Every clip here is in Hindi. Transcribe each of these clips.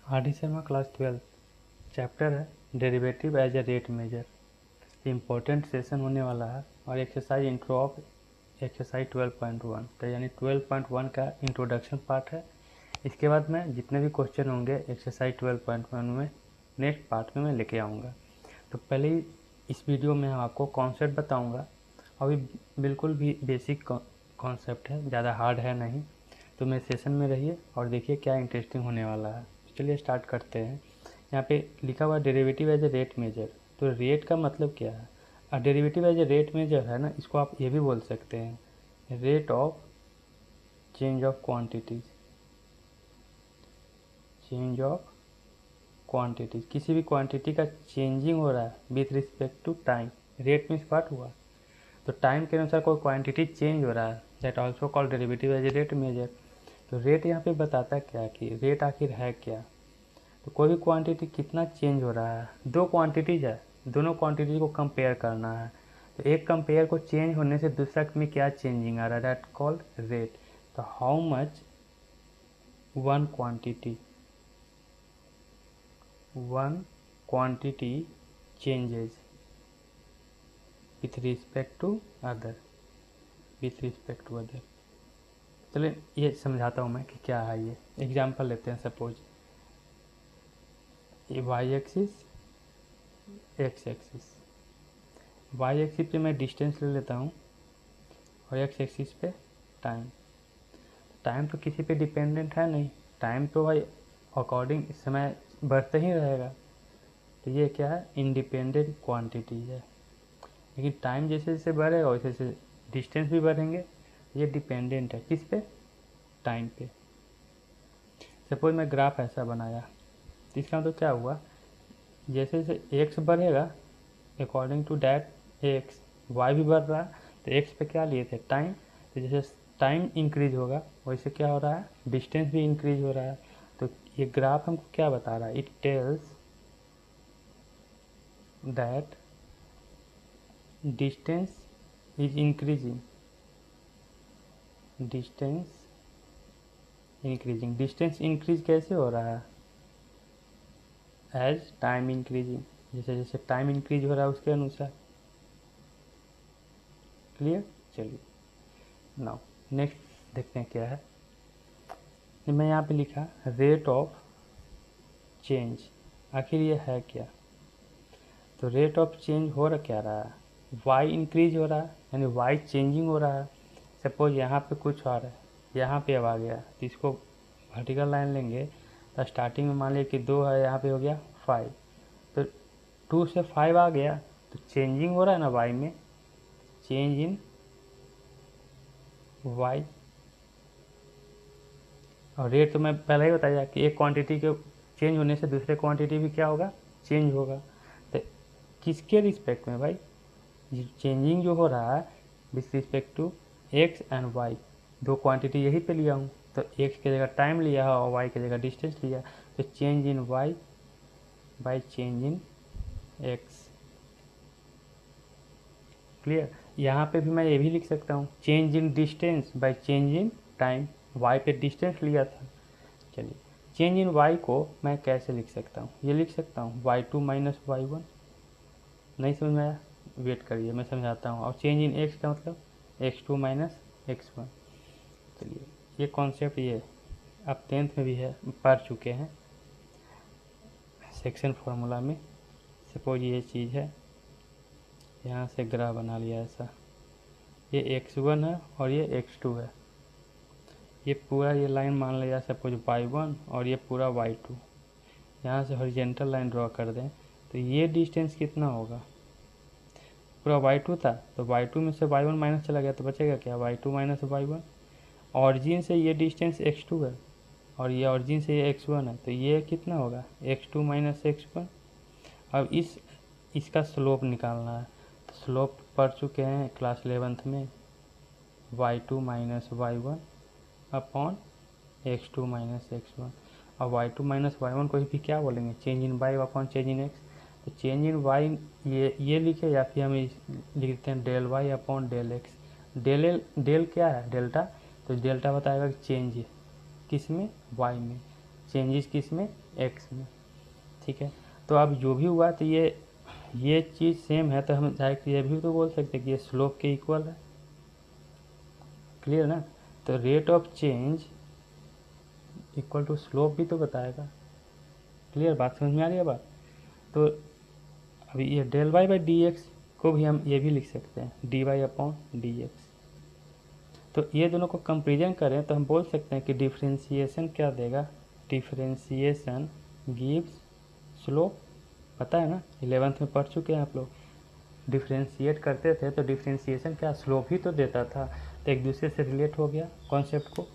आर.डी. शर्मा क्लास 12 चैप्टर है derivative as a rate measure. Important session होने वाला है और एक्सरसाइज इंट्रो ऑफ एक्सरसाइज 12.1 तो यानी 12.1 का इंट्रोडक्शन पार्ट है। इसके बाद में जितने भी क्वेश्चन होंगे एक्सरसाइज 12.1 में नेक्स्ट पार्ट में मैं लेके आऊँगा। तो पहले ही इस वीडियो में हम आपको कॉन्सेप्ट बताऊँगा। अभी बिल्कुल भी बेसिक कॉन्सेप्ट है, ज़्यादा हार्ड है नहीं। तो मेरे सेशन में रहिए और देखिए क्या इंटरेस्टिंग होने वाला है। चलिए स्टार्ट करते हैं। यहाँ पे लिखा हुआ derivative as a rate measure. तो रेट का मतलब क्या है? Derivative as a rate measure है ना, इसको आप ये भी बोल सकते हैं rate of change of quantities. Change of quantities, किसी भी क्वांटिटी का चेंजिंग हो रहा है with respect to time. Rate means what हुआ? तो टाइम के अनुसार कोई क्वांटिटी चेंज हो रहा है, that also called derivative as a rate measure. तो रेट यहाँ पे बताता क्या कि रेट आखिर है क्या। तो कोई भी क्वांटिटी कितना चेंज हो रहा है, दो क्वांटिटीज है, दोनों क्वांटिटी को कंपेयर करना है। तो एक कंपेयर को चेंज होने से दूसरा में क्या चेंजिंग आ रहा है, दैट कॉल्ड रेट। तो how much one quantity changes with respect to other. चलिए ये समझाता हूँ मैं कि क्या है ये। एग्जाम्पल लेते हैं। सपोज ये y axis, x axis. Y axis पे मैं डिस्टेंस ले लेता हूँ और एक्स एक्सिस पे टाइम। टाइम तो किसी पे डिपेंडेंट है नहीं, टाइम तो भाई अकॉर्डिंग समय बढ़ते ही रहेगा। तो ये क्या है, इंडिपेंडेंट क्वांटिटी है। लेकिन टाइम जैसे जैसे बढ़ेगा वैसे जैसे डिस्टेंस भी बढ़ेंगे। ये डिपेंडेंट है किस पे, टाइम पे। सपोज मैं ग्राफ ऐसा बनाया, तो इसका मतलब क्या हुआ, जैसे जैसे एक्स बढ़ेगा according to that x, y भी बढ़ रहा है। तो एक्स पे क्या लिए थे, टाइम। तो जैसे टाइम इंक्रीज होगा वैसे क्या हो रहा है, डिस्टेंस भी इंक्रीज हो रहा है। तो ये ग्राफ हमको क्या बता रहा है, it tells that distance is increasing. Distance increase कैसे हो रहा है, एज टाइम इंक्रीजिंग। जैसे जैसे टाइम इंक्रीज हो रहा है उसके अनुसार। क्लियर। चलिए नाउ नेक्स्ट देखते हैं क्या है। मैं यहाँ पे लिखा रेट ऑफ चेंज, आखिर ये है क्या। तो रेट ऑफ चेंज हो रहा क्या रहा है, वाई इंक्रीज हो रहा है यानी वाई चेंजिंग हो रहा है। सपोज यहाँ पे कुछ आ रहा है, यहाँ पे अब आ गया, तो इसको वर्टिकल लाइन लेंगे। तो स्टार्टिंग में मान लिया कि 2 है, यहाँ पे हो गया 5। तो 2 से 5 आ गया, तो चेंजिंग हो रहा है ना वाई में, चेंज इन वाई। और रेट तो मैं पहले ही बताया कि एक क्वांटिटी के चेंज होने से दूसरे क्वांटिटी भी क्या होगा, चेंज होगा। तो किसके रिस्पेक्ट में भाई, चेंजिंग जो हो रहा है with respect to x and y. दो क्वांटिटी यही पे लिया हूँ, तो एक्स की जगह टाइम लिया और वाई की जगह डिस्टेंस लिया। तो change in y by change in x. Clear. यहाँ पे भी मैं ये भी लिख सकता हूँ change in distance by change in time. Y पे डिस्टेंस लिया था। चलिए चेंज इन वाई को मैं कैसे लिख सकता हूँ, ये लिख सकता हूँ y2 माइनस y1। नहीं समझ में आया, वेट करिए मैं समझाता हूँ। और चेंज इन एक्स का मतलब x2 माइनस x1। चलिए ये कॉन्सेप्ट ये आप 10th में भी है, पढ़ चुके हैं सेक्शन फार्मूला में। सपोज ये चीज़ है, यहाँ से ग्राफ बना लिया ऐसा, ये x1 है और ये x2 है। ये पूरा ये लाइन मान लिया सपोज y1 और ये पूरा y2। यहाँ से हॉरिजेंटल लाइन ड्रॉ कर दें, तो ये डिस्टेंस कितना होगा, पूरा y2 था तो y2 में से y1 माइनस चला गया तो बचेगा क्या, y2 माइनस y1। ऑरिजिन से ये डिस्टेंस x2 है और ये ऑरिजिन से ये x1 है, तो ये कितना होगा, x2 माइनस x1। अब इसका स्लोप निकालना है। तो स्लोप पढ़ चुके हैं क्लास 11th में, y2 minus y1 upon x2 minus x1। और y2 माइनस y1 को भी क्या बोलेंगे, change in y upon change in x। तो चेंज इन y ये लिखे, या फिर हम लिखते हैं del y upon del x। Del क्या है, डेल्टा। तो डेल्टा बताएगा कि चेंज किस में, y में। चेंजेस किस में, एक्स में, ठीक है। तो अब जो भी हुआ तो ये चीज़ सेम है, तो हम डायरेक्ट ये भी तो बोल सकते हैं कि ये स्लोप के इक्वल है, क्लियर ना। तो rate of change equal to slope भी तो बताएगा, क्लियर, बात समझ में आ रही है बात। तो अभी ये del y by d x को भी हम ये भी लिख सकते हैं d y upon d x. तो ये दोनों को कंपेरिजन करें तो हम बोल सकते हैं कि डिफ्रेंशिएशन क्या देगा, डिफ्रेंशिएशन गिव्स स्लोप, पता है ना, 11th में पढ़ चुके हैं आप लोग। डिफ्रेंशिएट करते थे तो डिफ्रेंशिएशन क्या स्लोप ही तो देता था, तो एक दूसरे से रिलेट हो गया कॉन्सेप्ट को।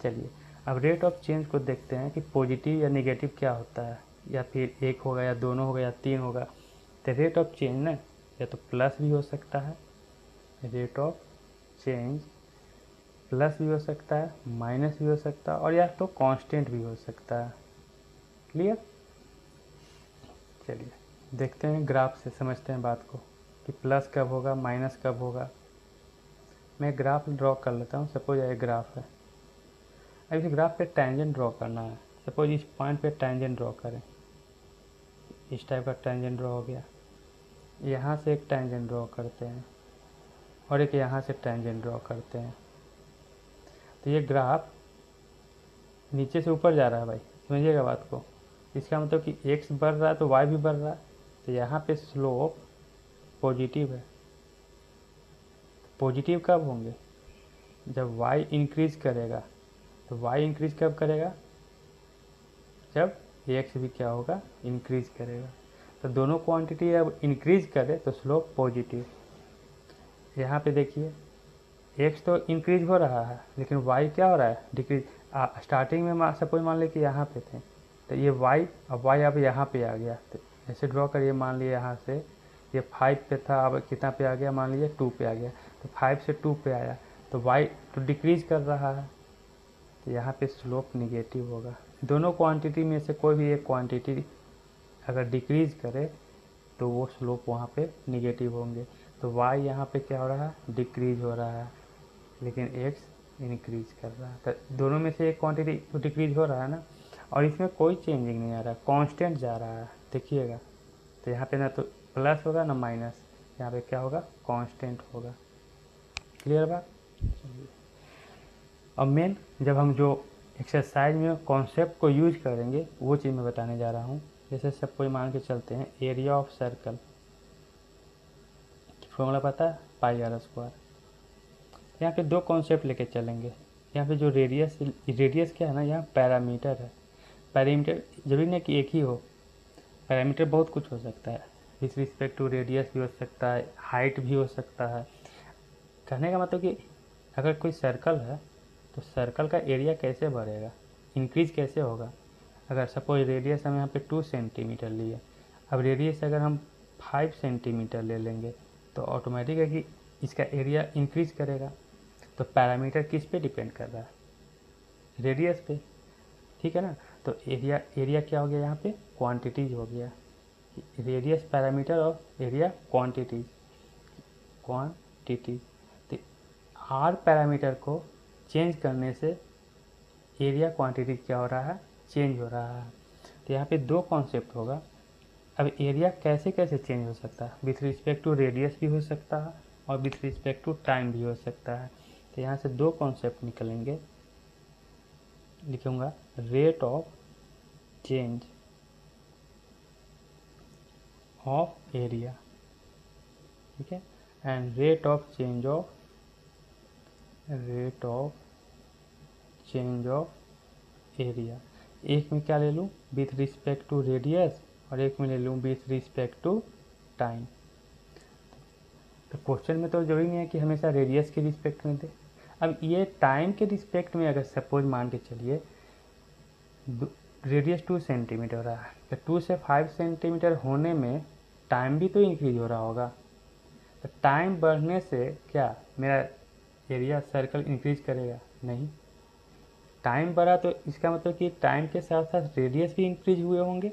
चलिए अब रेट ऑफ चेंज को देखते हैं कि पॉजिटिव या नेगेटिव क्या होता है, या फिर एक होगा या दोनों होगा या तीन होगा। तो रेट ऑफ चेंज ना या तो प्लस भी हो सकता है, रेट ऑफ चेंज प्लस भी हो सकता है, माइनस भी हो सकता है, और या तो कांस्टेंट भी हो सकता है, क्लियर। चलिए देखते हैं ग्राफ से समझते हैं बात को कि प्लस कब होगा माइनस कब होगा। मैं ग्राफ ड्रॉ कर लेता हूँ, सपोज ये ग्राफ है। अब इस ग्राफ पे टेंजेंट ड्रॉ करना है, सपोज इस पॉइंट पे टेंजेंट ड्रॉ करें, इस टाइप का टेंजेंट ड्रॉ हो गया। यहाँ से एक टेंजेंट ड्रॉ करते हैं और एक यहाँ से टेंजेंट ड्रॉ करते हैं। तो ये ग्राफ नीचे से ऊपर जा रहा है भाई, समझिएगा बात को। इसका मतलब कि x बढ़ रहा है तो y भी बढ़ रहा है, तो यहाँ पे स्लोप पॉजिटिव है। पॉजिटिव कब होंगे, जब y इंक्रीज करेगा। तो y इंक्रीज कब करेगा, जब x भी क्या होगा, इंक्रीज करेगा। तो दोनों क्वांटिटी अब इंक्रीज करे तो स्लोप पॉजिटिव। यहाँ पे देखिए x तो इंक्रीज हो रहा है लेकिन y क्या हो रहा है, डिक्रीज। स्टार्टिंग में सपोज मान लिया कि यहाँ पे थे, तो ये y अब यहाँ पे आ गया। तो ऐसे ड्रॉ करिए, मान लिया यहाँ से ये 5 पे था, अब कितना पे आ गया, मान लीजिए 2 पे आ गया। तो 5 से 2 पे आया तो y तो डिक्रीज कर रहा है, तो यहाँ पे स्लोप निगेटिव होगा। दोनों क्वांटिटी में से कोई भी एक क्वांटिटी अगर डिक्रीज करे तो वो स्लोप वहाँ पे निगेटिव होंगे। तो y यहाँ पे क्या हो रहा है, डिक्रीज हो रहा है, लेकिन x इंक्रीज कर रहा है। तो दोनों में से एक क्वांटिटी तो डिक्रीज हो रहा है ना, और इसमें कोई चेंजिंग नहीं आ रहा, कांस्टेंट जा रहा है, देखिएगा। तो यहाँ पे ना तो प्लस होगा ना माइनस, यहाँ पे क्या होगा, कांस्टेंट होगा, क्लियर बात। अब मेन जब हम जो एक्सरसाइज में कॉन्सेप्ट को यूज करेंगे वो चीज़ मैं बताने जा रहा हूँ। जैसे सब कोई मान के चलते हैं एरिया ऑफ सर्कल, फॉर्मूला पता है, पाई आर स्क्वायर। यहाँ पे दो कॉन्सेप्ट लेके चलेंगे। यहाँ पे जो रेडियस क्या है ना, यहाँ पैरामीटर है। पैरामीटर जरूरी नहीं कि एक ही हो, पैरामीटर बहुत कुछ हो सकता है। विथ रिस्पेक्ट टू रेडियस भी हो सकता है, हाइट भी हो सकता है। कहने का मतलब कि अगर कोई सर्कल है तो सर्कल का एरिया कैसे बढ़ेगा, इंक्रीज कैसे होगा। अगर सपोज रेडियस हम यहाँ पे 2 सेंटीमीटर लिए, अब रेडियस अगर हम 5 सेंटीमीटर ले लेंगे तो ऑटोमेटिक है कि इसका एरिया इंक्रीज करेगा। तो पैरामीटर किस पे डिपेंड कर रहा है, रेडियस पे, ठीक है ना। तो एरिया क्या हो गया, यहाँ पे क्वांटिटीज हो गया, रेडियस पैरामीटर और एरिया क्वांटिटीज। तो आर पैरामीटर को चेंज करने से एरिया क्वांटिटी क्या हो रहा है, चेंज हो रहा है। तो यहाँ पे दो कॉन्सेप्ट होगा। अब एरिया कैसे कैसे चेंज हो सकता है, विथ रिस्पेक्ट टू रेडियस भी हो सकता है और विथ रिस्पेक्ट टू टाइम भी हो सकता है। तो यहाँ से दो कॉन्सेप्ट निकलेंगे, लिखूँगा rate of change of area, ठीक है, and rate of change of area. एक में क्या ले लूँ, विथ रिस्पेक्ट टू रेडियस, और एक में ले लूँ विथ रिस्पेक्ट टू टाइम। तो क्वेश्चन में तो जरूरी नहीं है कि हमेशा रेडियस के रिस्पेक्ट में दे। अब ये टाइम के रिस्पेक्ट में अगर सपोज मान के चलिए रेडियस 2 सेंटीमीटर हो रहा है, तो 2 से 5 सेंटीमीटर होने में टाइम भी तो इंक्रीज हो रहा होगा। तो टाइम बढ़ने से क्या मेरा एरिया सर्कल इंक्रीज करेगा, नहीं। टाइम बढ़ा तो इसका मतलब कि टाइम के साथ साथ रेडियस भी इंक्रीज हुए होंगे,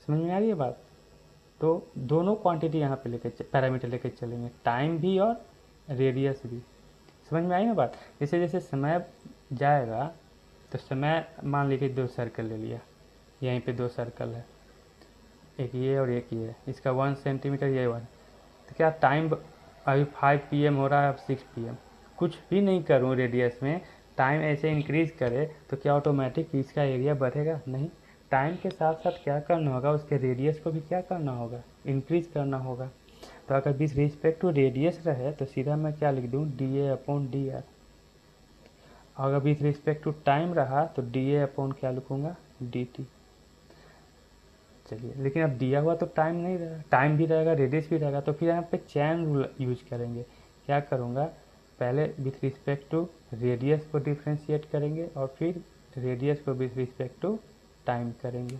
समझ में आ रही है बात। तो दोनों क्वांटिटी यहाँ पे लेके पैरामीटर लेके चलेंगे, टाइम भी और रेडियस भी, समझ में आई ना बात। जैसे जैसे समय जाएगा तो समय मान लीजिए 2 सर्कल ले लिया, यहीं पे 2 सर्कल है, एक ये और एक ये, इसका 1 सेंटीमीटर ये 1। तो क्या टाइम अभी 5 PM हो रहा है, अब 6 PM, कुछ भी नहीं करूँ रेडियस में, टाइम ऐसे इंक्रीज़ करे तो क्या ऑटोमेटिक इसका एरिया बढ़ेगा? नहीं, टाइम के साथ साथ क्या करना होगा, उसके रेडियस को भी क्या करना होगा, इंक्रीज़ करना होगा। तो अगर विथ रिस्पेक्ट टू रेडियस रहे तो सीधा मैं क्या लिख दूँ, dA/dr। अगर विथ रिस्पेक्ट टू टाइम रहा तो dA/ क्या लिखूँगा, dt। चलिए, लेकिन अब दिया हुआ तो टाइम नहीं रहेगा, टाइम भी रहेगा, रेडियस भी रहेगा, तो फिर यहाँ पे चैन रूल यूज करेंगे। क्या करूँगा, पहले विथ रिस्पेक्ट टू रेडियस को डिफ्रेंशिएट करेंगे और फिर रेडियस को विथ रिस्पेक्ट टू टाइम करेंगे।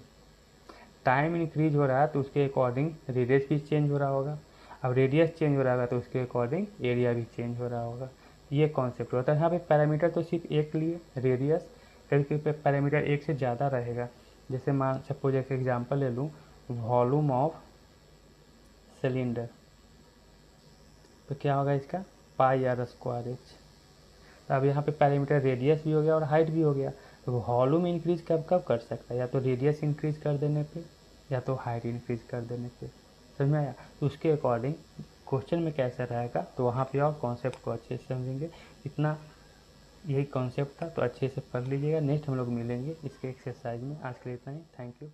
टाइम इंक्रीज हो रहा है तो उसके अकॉर्डिंग रेडियस भी चेंज हो रहा होगा, अब रेडियस चेंज हो रहा होगा तो उसके अकॉर्डिंग एरिया भी चेंज हो रहा होगा। ये कॉन्सेप्ट होता है। यहाँ पे पैरामीटर तो सिर्फ एक लिए रेडियस, कभी कभी पैरामीटर एक से ज़्यादा रहेगा। जैसे मान सपोज एक एग्जांपल ले लूँ, वॉल्यूम ऑफ सिलेंडर, तो क्या होगा इसका, πr²h। तो अब यहाँ पे पैरामीटर रेडियस भी हो गया और हाइट भी हो गया, तो वॉल्यूम इंक्रीज कब कब कर सकता है, या तो रेडियस इंक्रीज कर देने पे या तो हाइट इंक्रीज कर देने पे। समझ में आया? तो उसके अकॉर्डिंग क्वेश्चन में कैसा रहेगा, तो वहाँ पे और कॉन्सेप्ट को अच्छे से समझेंगे। इतना यही कॉन्सेप्ट था, तो अच्छे से पढ़ लीजिएगा। नेक्स्ट हम लोग मिलेंगे इसके एक्सरसाइज में। आज के लिए इतना ही, थैंक यू।